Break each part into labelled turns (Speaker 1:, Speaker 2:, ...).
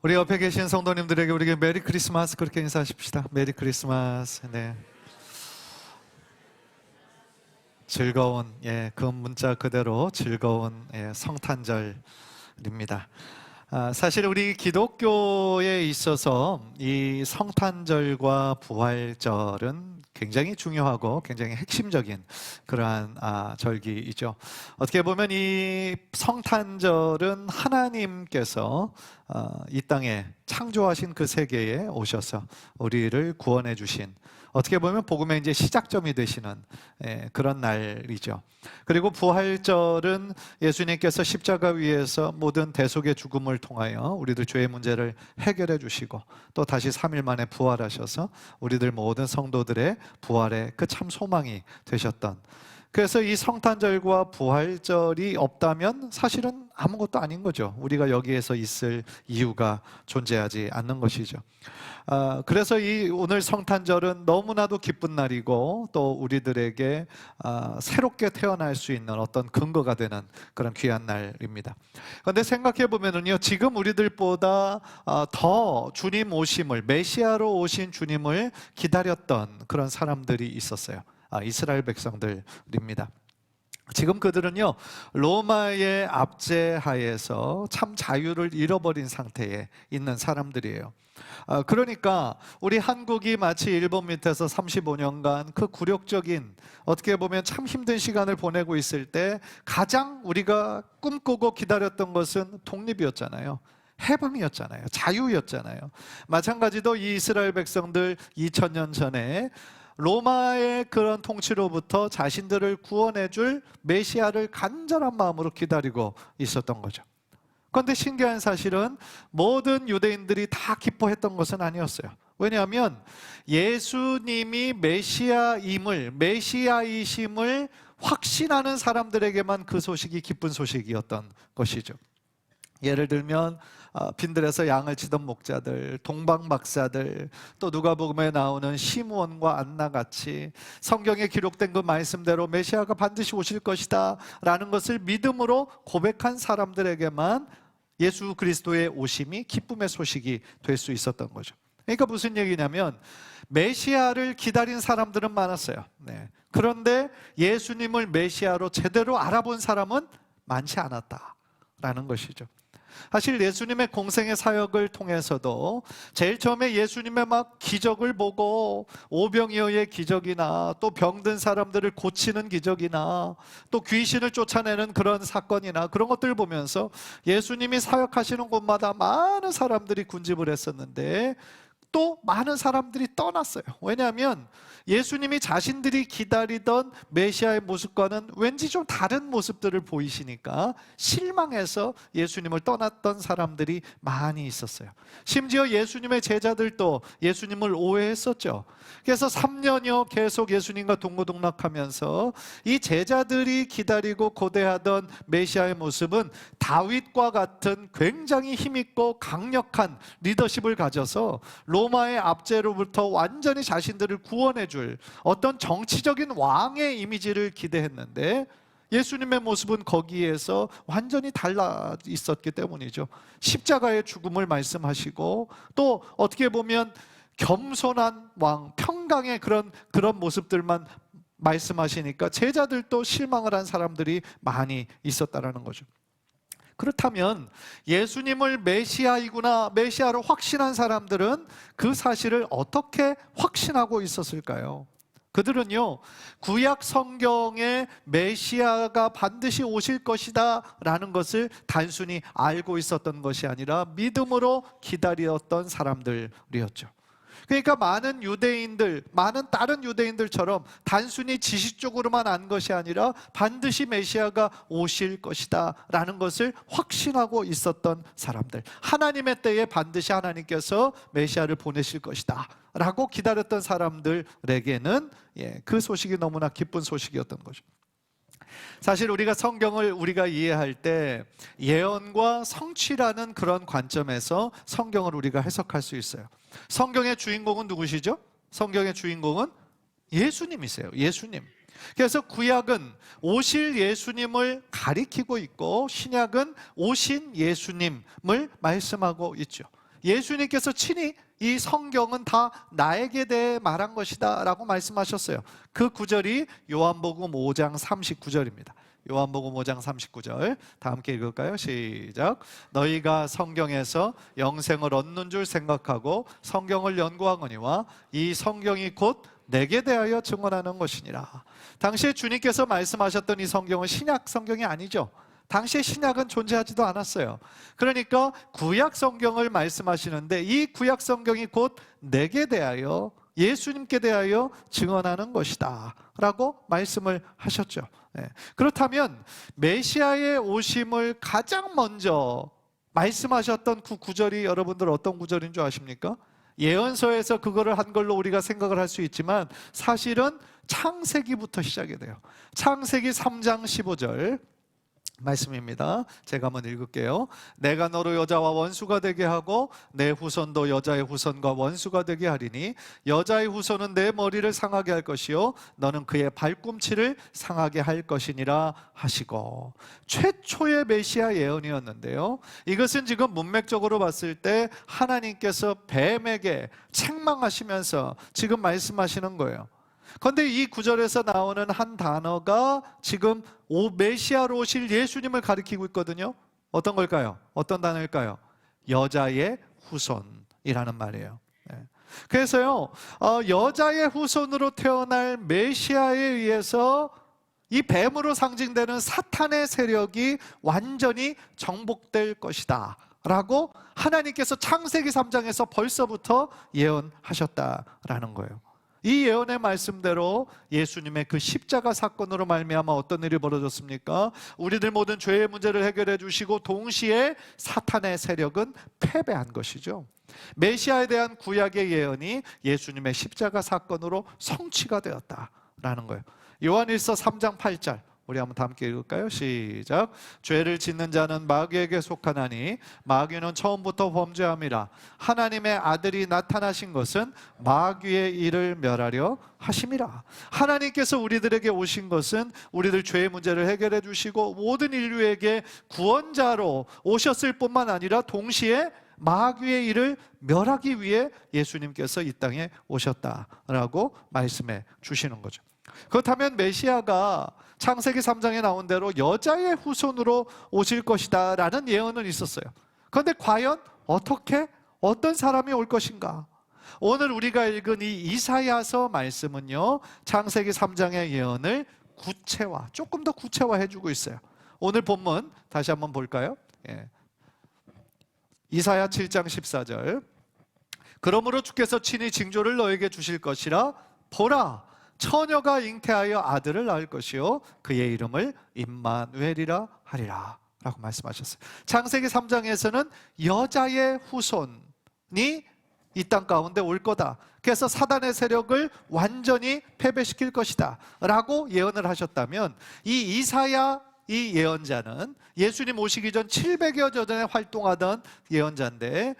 Speaker 1: 우리 옆에 계신 성도님들에게 우리에게 메리 크리스마스 그렇게 인사하십시다. 메리 크리스마스. 네. 즐거운 그 문자 그대로 즐거운 성탄절입니다. 사실 우리 기독교에 있어서 이 성탄절과 부활절은 굉장히 중요하고 굉장히 핵심적인 그러한 절기이죠. 어떻게 보면 이 성탄절은 하나님께서 이 땅에 창조하신 그 세계에 오셔서 우리를 구원해 주신, 어떻게 보면 복음의 이제 시작점이 되시는 그런 날이죠. 그리고 부활절은 예수님께서 십자가 위에서 모든 대속의 죽음을 통하여 우리들 죄의 문제를 해결해 주시고 또 다시 3일 만에 부활하셔서 우리들 모든 성도들의 부활의 그 참 소망이 되셨던, 그래서 이 성탄절과 부활절이 없다면 사실은 아무것도 아닌 거죠. 우리가 여기에서 있을 이유가 존재하지 않는 것이죠. 그래서 이 오늘 성탄절은 너무나도 기쁜 날이고 또 우리들에게 새롭게 태어날 수 있는 어떤 근거가 되는 그런 귀한 날입니다. 그런데 생각해 보면은요, 지금 우리들보다 더 주님 오심을, 메시아로 오신 주님을 기다렸던 그런 사람들이 있었어요. 이스라엘 백성들입니다. 지금 그들은요, 로마의 압제하에서 참 자유를 잃어버린 상태에 있는 사람들이에요. 그러니까 우리 한국이 마치 일본 밑에서 35년간 그 굴욕적인, 어떻게 보면 참 힘든 시간을 보내고 있을 때 가장 우리가 꿈꾸고 기다렸던 것은 독립이었잖아요. 해방이었잖아요. 자유였잖아요. 마찬가지로 이 이스라엘 백성들 2000년 전에 로마의 그런 통치로부터 자신들을 구원해줄 메시아를 간절한 마음으로 기다리고 있었던 거죠. 그런데 신기한 사실은 모든 유대인들이 다 기뻐했던 것은 아니었어요. 왜냐하면 예수님이 메시아이심을 확신하는 사람들에게만 그 소식이 기쁜 소식이었던 것이죠. 예를 들면 빈들에서 양을 치던 목자들, 동방박사들, 또 누가복음에 나오는 시므온과 안나같이 성경에 기록된 그 말씀대로 메시아가 반드시 오실 것이다 라는 것을 믿음으로 고백한 사람들에게만 예수 그리스도의 오심이 기쁨의 소식이 될 수 있었던 거죠. 그러니까 무슨 얘기냐면 메시아를 기다린 사람들은 많았어요. 그런데 예수님을 메시아로 제대로 알아본 사람은 많지 않았다라는 것이죠. 사실 예수님의 공생의 사역을 통해서도 제일 처음에 예수님의 막 기적을 보고 오병이어의 기적이나 또 병든 사람들을 고치는 기적이나 또 귀신을 쫓아내는 그런 사건이나 그런 것들을 보면서 예수님이 사역하시는 곳마다 많은 사람들이 군집을 했었는데 또 많은 사람들이 떠났어요. 왜냐하면 예수님이 자신들이 기다리던 메시아의 모습과는 왠지 좀 다른 모습들을 보이시니까 실망해서 예수님을 떠났던 사람들이 많이 있었어요. 심지어 예수님의 제자들도 예수님을 오해했었죠. 그래서 3년여 계속 예수님과 동고동락하면서 이 제자들이 기다리고 고대하던 메시아의 모습은 다윗과 같은 굉장히 힘있고 강력한 리더십을 가져서 로마의 압제로부터 완전히 자신들을 구원해줄 어떤 정치적인 왕의 이미지를 기대했는데 예수님의 모습은 거기에서 완전히 달라 있었기 때문이죠. 십자가의 죽음을 말씀하시고 또 어떻게 보면 겸손한 왕, 평강의 그런 모습들만 말씀하시니까 제자들도 실망을 한 사람들이 많이 있었다라는 거죠. 그렇다면 예수님을 메시아이구나, 메시아로 확신한 사람들은 그 사실을 어떻게 확신하고 있었을까요? 그들은요, 구약 성경에 메시아가 반드시 오실 것이다 라는 것을 단순히 알고 있었던 것이 아니라 믿음으로 기다렸던 사람들이었죠. 그러니까 많은 다른 유대인들처럼 단순히 지식적으로만 안 것이 아니라 반드시 메시아가 오실 것이다 라는 것을 확신하고 있었던 사람들, 하나님의 때에 반드시 하나님께서 메시아를 보내실 것이다 라고 기다렸던 사람들에게는 그 소식이 너무나 기쁜 소식이었던 거죠. 사실 우리가 성경을 이해할 때 예언과 성취라는 그런 관점에서 성경을 우리가 해석할 수 있어요. 성경의 주인공은 누구시죠? 성경의 주인공은 예수님이세요. 예수님. 그래서 구약은 오실 예수님을 가리키고 있고 신약은 오신 예수님을 말씀하고 있죠. 예수님께서 친히 이 성경은 다 나에게 대해 말한 것이다 라고 말씀하셨어요. 그 구절이 요한복음 5장 39절입니다. 요한복음 5장 39절 다 함께 읽을까요? 시작. 너희가 성경에서 영생을 얻는 줄 생각하고 성경을 연구하거니와 이 성경이 곧 내게 대하여 증언하는 것이니라. 당시에 주님께서 말씀하셨던 이 성경은 신약 성경이 아니죠. 당시에 신약은 존재하지도 않았어요. 그러니까 구약 성경을 말씀하시는데 이 구약 성경이 곧 내게 대하여, 예수님께 대하여 증언하는 것이다 라고 말씀을 하셨죠. 그렇다면 메시아의 오심을 가장 먼저 말씀하셨던 그 구절이 여러분들 어떤 구절인 줄 아십니까? 예언서에서 그거를 한 걸로 우리가 생각을 할 수 있지만 사실은 창세기부터 시작이 돼요. 창세기 3장 15절 말씀입니다. 제가 한번 읽을게요. 내가 너로 여자와 원수가 되게 하고 내 후손도 여자의 후손과 원수가 되게 하리니 여자의 후손은 내 머리를 상하게 할 것이요 너는 그의 발꿈치를 상하게 할 것이니라 하시고, 최초의 메시아 예언이었는데요, 이것은 지금 문맥적으로 봤을 때 하나님께서 뱀에게 책망하시면서 지금 말씀하시는 거예요. 그런데 이 구절에서 나오는 한 단어가 지금 메시아로 오실 예수님을 가리키고 있거든요. 어떤 걸까요? 어떤 단어일까요? 여자의 후손이라는 말이에요. 그래서요, 여자의 후손으로 태어날 메시아에 의해서 이 뱀으로 상징되는 사탄의 세력이 완전히 정복될 것이다 라고 하나님께서 창세기 3장에서 벌써부터 예언하셨다라는 거예요. 이 예언의 말씀대로 예수님의 그 십자가 사건으로 말미암아 어떤 일이 벌어졌습니까? 우리들 모든 죄의 문제를 해결해 주시고 동시에 사탄의 세력은 패배한 것이죠. 메시아에 대한 구약의 예언이 예수님의 십자가 사건으로 성취가 되었다라는 거예요. 요한일서 3장 8절 우리 한번 다 함께 읽을까요? 시작. 죄를 짓는 자는 마귀에게 속하나니 마귀는 처음부터 범죄함이라. 하나님의 아들이 나타나신 것은 마귀의 일을 멸하려 하심이라. 하나님께서 우리들에게 오신 것은 우리들 죄의 문제를 해결해 주시고 모든 인류에게 구원자로 오셨을 뿐만 아니라 동시에 마귀의 일을 멸하기 위해 예수님께서 이 땅에 오셨다라고 말씀해 주시는 거죠. 그렇다면 메시아가 창세기 3장에 나온 대로 여자의 후손으로 오실 것이다 라는 예언은 있었어요. 그런데 과연 어떻게, 어떤 사람이 올 것인가? 오늘 우리가 읽은 이 이사야서 말씀은요, 창세기 3장의 예언을 조금 더 구체화해 주고 있어요. 오늘 본문 다시 한번 볼까요? 이사야 7장 14절. 그러므로 주께서 친히 징조를 너에게 주실 것이라. 보라, 처녀가 잉태하여 아들을 낳을 것이요 그의 이름을 임마누엘이라 하리라 라고 말씀하셨어요. 창세기 3장에서는 여자의 후손이 이 땅 가운데 올 거다. 그래서 사단의 세력을 완전히 패배시킬 것이다 라고 예언을 하셨다면, 이 이사야 이 예언자는 예수님 오시기 전 700여 년 전에 활동하던 예언자인데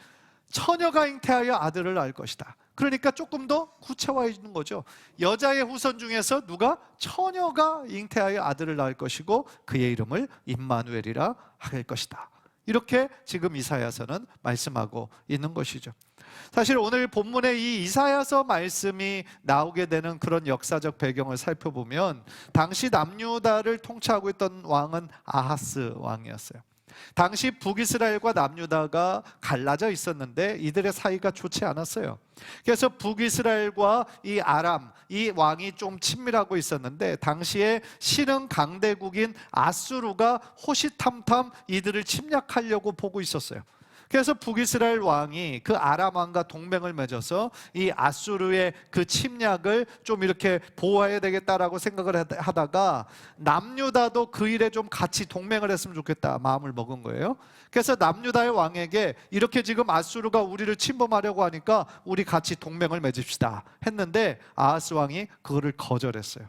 Speaker 1: 처녀가 잉태하여 아들을 낳을 것이다. 그러니까 조금 더 구체화해 주는 거죠. 여자의 후손 중에서 누가? 처녀가 잉태하여 아들을 낳을 것이고 그의 이름을 임마누엘이라 할 것이다. 이렇게 지금 이사야서는 말씀하고 있는 것이죠. 사실 오늘 본문의 이 이사야서 말씀이 나오게 되는 그런 역사적 배경을 살펴보면, 당시 남유다를 통치하고 있던 왕은 아하스 왕이었어요. 당시 북이스라엘과 남유다가 갈라져 있었는데 이들의 사이가 좋지 않았어요. 그래서 북이스라엘과 이 아람, 이 왕이 좀 친밀하고 있었는데 당시에 신흥 강대국인 아수르가 호시탐탐 이들을 침략하려고 보고 있었어요. 그래서 북이스라엘 왕이 그 아람 왕과 동맹을 맺어서 이 아수르의 그 침략을 좀 이렇게 보호해야 되겠다라고 생각을 하다가 남유다도 그 일에 좀 같이 동맹을 했으면 좋겠다 마음을 먹은 거예요. 그래서 남유다의 왕에게 이렇게 지금 아수르가 우리를 침범하려고 하니까 우리 같이 동맹을 맺읍시다 했는데 아하스 왕이 그거를 거절했어요.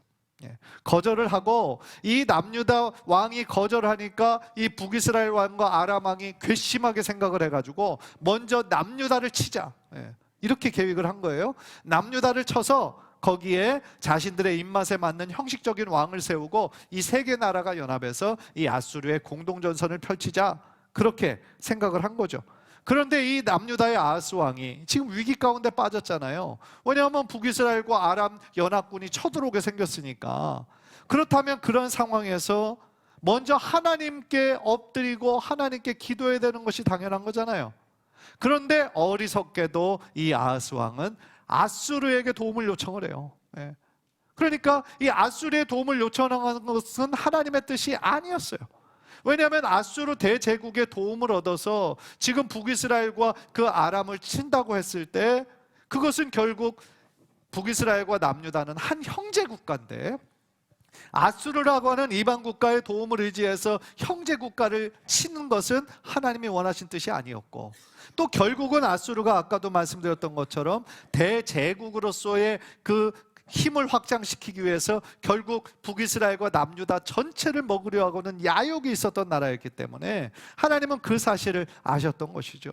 Speaker 1: 거절을 하고, 이 남유다 왕이 거절하니까 이 북이스라엘 왕과 아람 왕이 괘씸하게 생각을 해가지고 먼저 남유다를 치자, 이렇게 계획을 한 거예요. 남유다를 쳐서 거기에 자신들의 입맛에 맞는 형식적인 왕을 세우고 이 세 개 나라가 연합해서 이 아수르의 공동전선을 펼치자, 그렇게 생각을 한 거죠. 그런데 이 남유다의 아하스 왕이 지금 위기 가운데 빠졌잖아요. 왜냐하면 북이스라엘과 아람 연합군이 쳐들어오게 생겼으니까. 그렇다면 그런 상황에서 먼저 하나님께 엎드리고 하나님께 기도해야 되는 것이 당연한 거잖아요. 그런데 어리석게도 이 아하스 왕은 아수르에게 도움을 요청을 해요. 예. 그러니까 이 아수르의 도움을 요청하는 것은 하나님의 뜻이 아니었어요. 왜냐하면 아수르 대제국의 도움을 얻어서 지금 북이스라엘과 그 아람을 친다고 했을 때 그것은 결국 북이스라엘과 남유다는 한 형제 국가인데, 아수르라고 하는 이방 국가의 도움을 의지해서 형제 국가를 치는 것은 하나님이 원하신 뜻이 아니었고, 또 결국은 아수르가 아까도 말씀드렸던 것처럼 대제국으로서의 그 힘을 확장시키기 위해서 결국 북이스라엘과 남유다 전체를 먹으려 하고는 야욕이 있었던 나라였기 때문에 하나님은 그 사실을 아셨던 것이죠.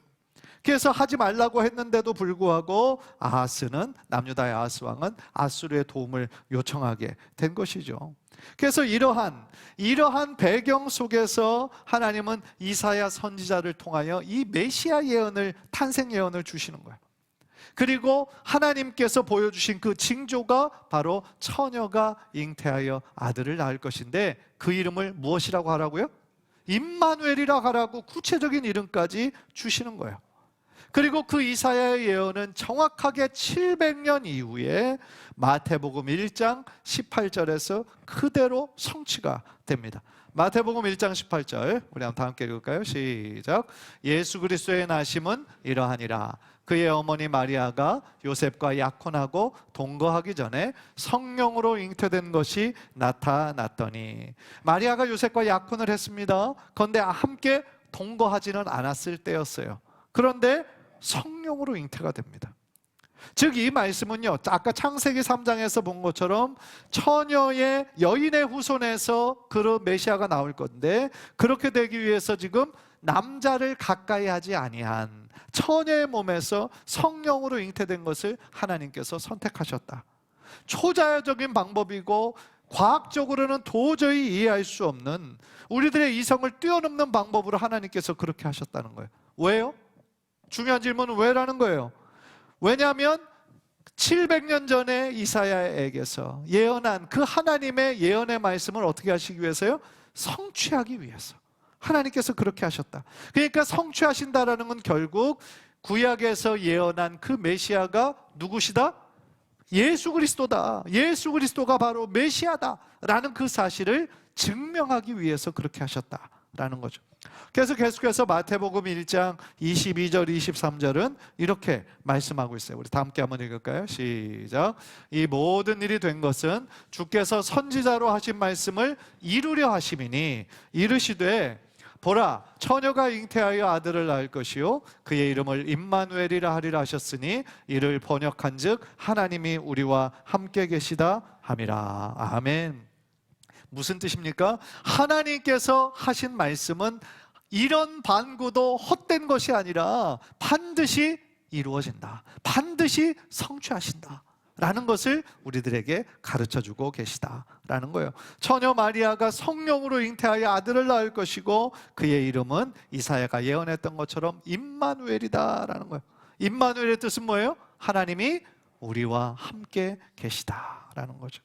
Speaker 1: 그래서 하지 말라고 했는데도 불구하고 아하스는, 남유다의 아하스 왕은 아수르의 도움을 요청하게 된 것이죠. 그래서 이러한 배경 속에서 하나님은 이사야 선지자를 통하여 이 메시아 예언을, 탄생 예언을 주시는 거예요. 그리고 하나님께서 보여주신 그 징조가 바로 처녀가 잉태하여 아들을 낳을 것인데, 그 이름을 무엇이라고 하라고요? 임마누엘이라고 하라고 구체적인 이름까지 주시는 거예요. 그리고 그 이사야의 예언은 정확하게 700년 이후에 마태복음 1장 18절에서 그대로 성취가 됩니다. 마태복음 1장 18절 우리 한번 다 함께 읽을까요? 시작. 예수 그리스도의 나심은 이러하니라. 그의 어머니 마리아가 요셉과 약혼하고 동거하기 전에 성령으로 잉태된 것이 나타났더니. 마리아가 요셉과 약혼을 했습니다. 그런데 함께 동거하지는 않았을 때였어요. 그런데 성령으로 잉태가 됩니다. 즉 이 말씀은요, 아까 창세기 3장에서 본 것처럼 처녀의 여인의 후손에서 그 메시아가 나올 건데, 그렇게 되기 위해서 지금 남자를 가까이 하지 아니한 처녀의 몸에서 성령으로 잉태된 것을 하나님께서 선택하셨다. 초자연적인 방법이고 과학적으로는 도저히 이해할 수 없는, 우리들의 이성을 뛰어넘는 방법으로 하나님께서 그렇게 하셨다는 거예요. 왜요? 중요한 질문은 왜라는 거예요. 왜냐하면 700년 전에 이사야에게서 예언한 그 하나님의 예언의 말씀을 어떻게 하시기 위해서요? 성취하기 위해서 하나님께서 그렇게 하셨다. 그러니까 성취하신다라는 건 결국 구약에서 예언한 그 메시아가 누구시다? 예수 그리스도다. 예수 그리스도가 바로 메시아다라는 그 사실을 증명하기 위해서 그렇게 하셨다라는 거죠. 그래서 계속해서 마태복음 1장 22절 23절은 이렇게 말씀하고 있어요. 우리 다 함께 한번 읽을까요? 시작. 이 모든 일이 된 것은 주께서 선지자로 하신 말씀을 이루려 하심이니, 이르시되 보라, 처녀가 잉태하여 아들을 낳을 것이요 그의 이름을 임마누엘이라 하리라 하셨으니, 이를 번역한즉 하나님이 우리와 함께 계시다 함이라. 아멘. 무슨 뜻입니까? 하나님께서 하신 말씀은 이런 반구도 헛된 것이 아니라 반드시 이루어진다, 반드시 성취하신다 라는 것을 우리들에게 가르쳐주고 계시다라는 거예요. 처녀 마리아가 성령으로 잉태하여 아들을 낳을 것이고 그의 이름은 이사야가 예언했던 것처럼 임마누엘이다라는 거예요. 임마누엘의 뜻은 뭐예요? 하나님이 우리와 함께 계시다라는 거죠.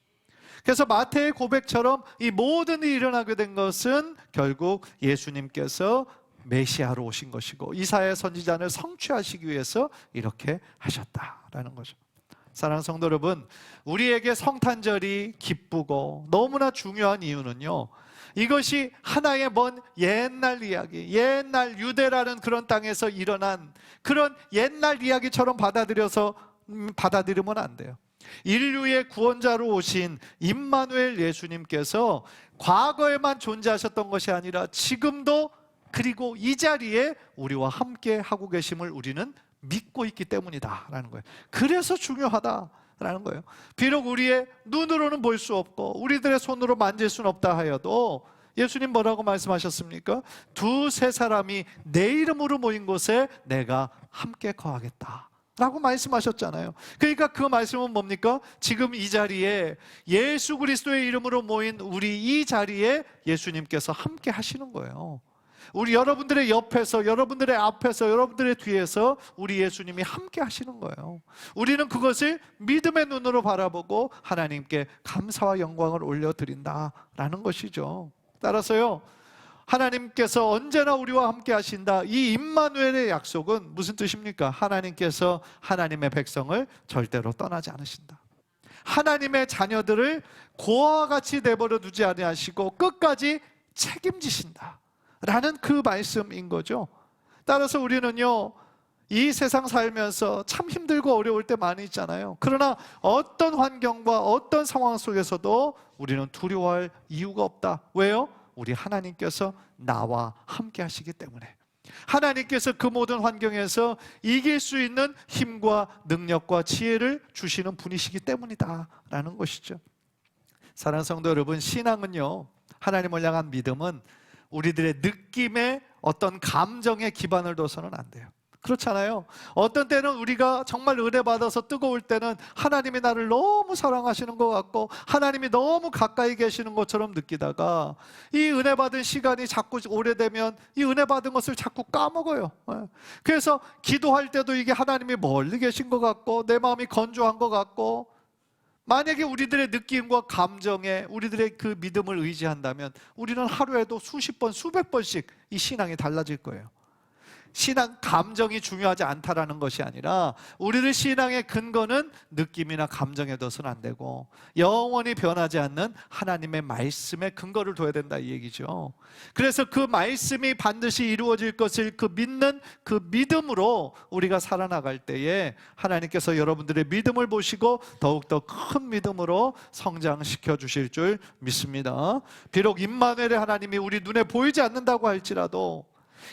Speaker 1: 그래서 마태의 고백처럼 이 모든 일이 일어나게 된 것은 결국 예수님께서 메시아로 오신 것이고 이사야 선지자를 성취하시기 위해서 이렇게 하셨다라는 거죠. 사랑하는 성도 여러분, 우리에게 성탄절이 기쁘고 너무나 중요한 이유는요, 이것이 하나의 먼 옛날 이야기, 옛날 유대라는 그런 땅에서 일어난 그런 옛날 이야기처럼 받아들이면 안 돼요. 인류의 구원자로 오신 임마누엘 예수님께서 과거에만 존재하셨던 것이 아니라 지금도, 그리고 이 자리에 우리와 함께 하고 계심을 우리는 믿고 있기 때문이다라는 거예요. 그래서 중요하다라는 거예요. 비록 우리의 눈으로는 볼 수 없고 우리들의 손으로 만질 수는 없다 하여도 예수님 뭐라고 말씀하셨습니까? 두세 사람이 내 이름으로 모인 곳에 내가 함께 거하겠다 라고 말씀하셨잖아요. 그러니까 그 말씀은 뭡니까? 지금 이 자리에 예수 그리스도의 이름으로 모인 우리 이 자리에 예수님께서 함께 하시는 거예요. 우리 여러분들의 옆에서, 여러분들의 앞에서, 여러분들의 뒤에서 우리 예수님이 함께 하시는 거예요. 우리는 그것을 믿음의 눈으로 바라보고 하나님께 감사와 영광을 올려드린다라는 것이죠. 따라서요, 하나님께서 언제나 우리와 함께 하신다, 이 임마누엘의 약속은 무슨 뜻입니까? 하나님께서 하나님의 백성을 절대로 떠나지 않으신다. 하나님의 자녀들을 고아와 같이 내버려 두지 아니하시고 끝까지 책임지신다 라는 그 말씀인 거죠. 따라서 우리는요, 이 세상 살면서 참 힘들고 어려울 때 많이 있잖아요. 그러나 어떤 환경과 어떤 상황 속에서도 우리는 두려워할 이유가 없다. 왜요? 우리 하나님께서 나와 함께 하시기 때문에. 하나님께서 그 모든 환경에서 이길 수 있는 힘과 능력과 지혜를 주시는 분이시기 때문이다 라는 것이죠. 사랑하는 성도 여러분, 신앙은요, 하나님을 향한 믿음은 우리들의 느낌에 어떤 감정에 기반을 둬서는 안 돼요. 그렇잖아요. 어떤 때는 우리가 정말 은혜 받아서 뜨거울 때는 하나님이 나를 너무 사랑하시는 것 같고 하나님이 너무 가까이 계시는 것처럼 느끼다가 이 은혜 받은 시간이 자꾸 오래되면 이 은혜 받은 것을 자꾸 까먹어요. 그래서 기도할 때도 이게 하나님이 멀리 계신 것 같고 내 마음이 건조한 것 같고, 만약에 우리들의 느낌과 감정에 우리들의 그 믿음을 의지한다면 우리는 하루에도 수십 번, 수백 번씩 이 신앙이 달라질 거예요. 신앙 감정이 중요하지 않다라는 것이 아니라 우리들 신앙의 근거는 느낌이나 감정에 둬서는 안 되고 영원히 변하지 않는 하나님의 말씀에 근거를 둬야 된다 이 얘기죠. 그래서 그 말씀이 반드시 이루어질 것을 그 믿는 그 믿음으로 우리가 살아나갈 때에 하나님께서 여러분들의 믿음을 보시고 더욱더 큰 믿음으로 성장시켜 주실 줄 믿습니다. 비록 임마누엘의 하나님이 우리 눈에 보이지 않는다고 할지라도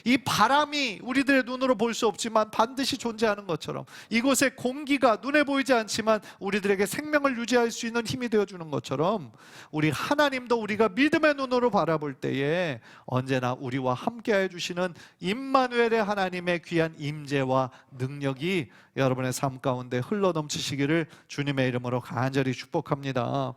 Speaker 1: 이 바람이 우리들의 눈으로 볼 수 없지만 반드시 존재하는 것처럼, 이곳의 공기가 눈에 보이지 않지만 우리들에게 생명을 유지할 수 있는 힘이 되어주는 것처럼, 우리 하나님도 우리가 믿음의 눈으로 바라볼 때에 언제나 우리와 함께해 주시는 임마누엘의 하나님의 귀한 임재와 능력이 여러분의 삶 가운데 흘러넘치시기를 주님의 이름으로 간절히 축복합니다.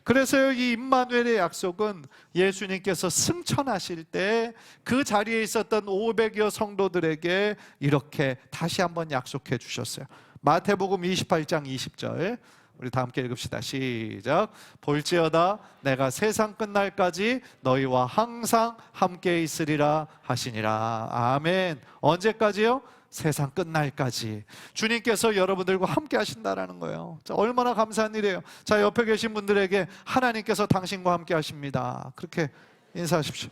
Speaker 1: 그래서 이 임마누엘의 약속은 예수님께서 승천하실 때 그 자리에 있었던 500여 성도들에게 이렇게 다시 한번 약속해 주셨어요. 마태복음 28장 20절 우리 다 함께 읽읍시다. 시작. 볼지어다 내가 세상 끝날까지 너희와 항상 함께 있으리라 하시니라. 아멘. 언제까지요? 세상 끝날까지 주님께서 여러분들과 함께 하신다라는 거예요. 자, 얼마나 감사한 일이에요. 자, 옆에 계신 분들에게 하나님께서 당신과 함께 하십니다. 그렇게 인사하십시오.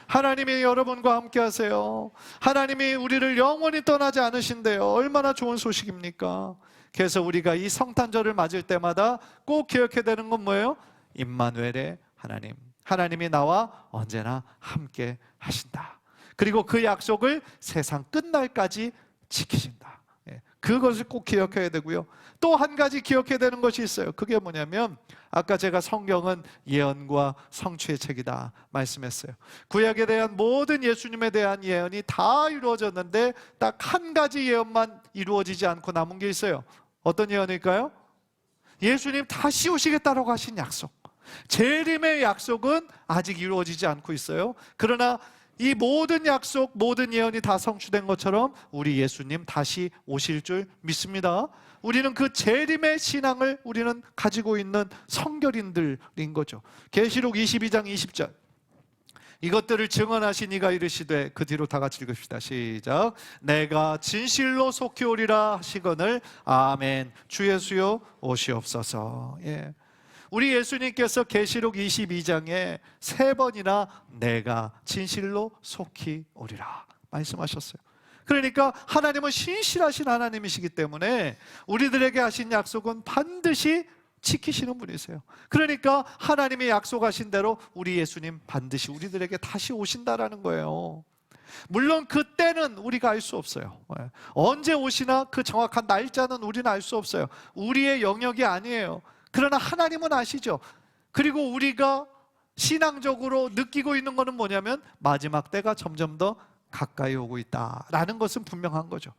Speaker 1: 하나님이 여러분과 함께 하세요. 하나님이 우리를 영원히 떠나지 않으신대요. 얼마나 좋은 소식입니까? 그래서 우리가 이 성탄절을 맞을 때마다 꼭 기억해야 되는 건 뭐예요? 임마누엘의 하나님, 하나님이 나와 언제나 함께 하신다. 그리고 그 약속을 세상 끝날까지 지키신다. 그것을 꼭 기억해야 되고요. 또 한 가지 기억해야 되는 것이 있어요. 그게 뭐냐면 아까 제가 성경은 예언과 성취의 책이다 말씀했어요. 구약에 대한 모든 예수님에 대한 예언이 다 이루어졌는데 딱 한 가지 예언만 이루어지지 않고 남은 게 있어요. 어떤 예언일까요? 예수님 다시 오시겠다라고 하신 약속. 재림의 약속은 아직 이루어지지 않고 있어요. 그러나 이 모든 약속, 모든 예언이 다 성취된 것처럼 우리 예수님 다시 오실 줄 믿습니다. 우리는 그 재림의 신앙을 우리는 가지고 있는 성결인들인 거죠. 계시록 22장 20절 이것들을 증언하신 이가 이르시되, 그 뒤로 다 같이 읽읍시다. 시작. 내가 진실로 속히 오리라 하시거늘 아멘. 주 예수여 오시옵소서. 예. 우리 예수님께서 계시록 22장에 3번이나 내가 진실로 속히 오리라 말씀하셨어요. 그러니까 하나님은 신실하신 하나님이시기 때문에 우리들에게 하신 약속은 반드시 지키시는 분이세요. 그러니까 하나님이 약속하신 대로 우리 예수님 반드시 우리들에게 다시 오신다라는 거예요. 물론 그때는 우리가 알 수 없어요. 언제 오시나 그 정확한 날짜는 우리는 알 수 없어요. 우리의 영역이 아니에요. 그러나 하나님은 아시죠. 그리고 우리가 신앙적으로 느끼고 있는 것은 뭐냐면 마지막 때가 점점 더 가까이 오고 있다라는 것은 분명한 거죠.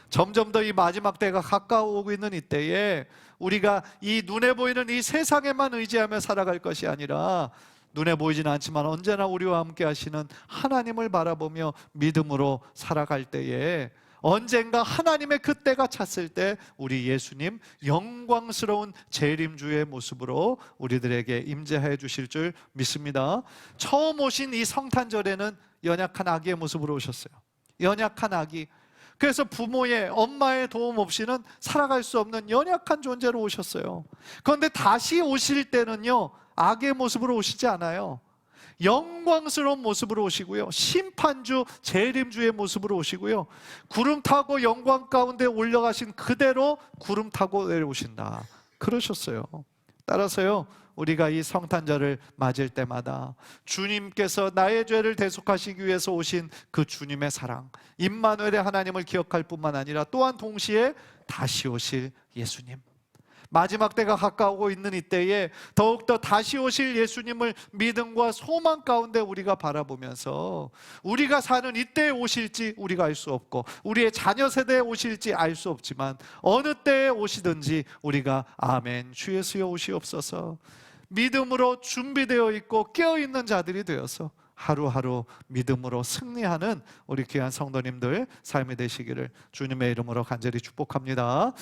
Speaker 1: 점점 더 이 마지막 때가 가까워오고 있는 이때에 우리가 이 눈에 보이는 이 세상에만 의지하며 살아갈 것이 아니라 눈에 보이지는 않지만 언제나 우리와 함께 하시는 하나님을 바라보며 믿음으로 살아갈 때에 언젠가 하나님의 그 때가 찼을 때 우리 예수님 영광스러운 재림주의 모습으로 우리들에게 임재하여 주실 줄 믿습니다. 처음 오신 이 성탄절에는 연약한 아기의 모습으로 오셨어요. 연약한 아기. 그래서 부모의, 엄마의 도움 없이는 살아갈 수 없는 연약한 존재로 오셨어요. 그런데 다시 오실 때는요, 악의 모습으로 오시지 않아요. 영광스러운 모습으로 오시고요, 심판주, 재림주의 모습으로 오시고요, 구름 타고 영광 가운데 올라가신 그대로 구름 타고 내려오신다, 그러셨어요. 따라서요, 우리가 이 성탄절을 맞을 때마다 주님께서 나의 죄를 대속하시기 위해서 오신 그 주님의 사랑, 임마누엘의 하나님을 기억할 뿐만 아니라 또한 동시에 다시 오실 예수님, 마지막 때가 가까우고 있는 이때에 더욱더 다시 오실 예수님을 믿음과 소망 가운데 우리가 바라보면서 우리가 사는 이때에 오실지 우리가 알 수 없고 우리의 자녀 세대에 오실지 알 수 없지만 어느 때에 오시든지 우리가 아멘 주 예수여 오시옵소서 믿음으로 준비되어 있고 깨어있는 자들이 되어서 하루하루 믿음으로 승리하는 우리 귀한 성도님들 삶이 되시기를 주님의 이름으로 간절히 축복합니다.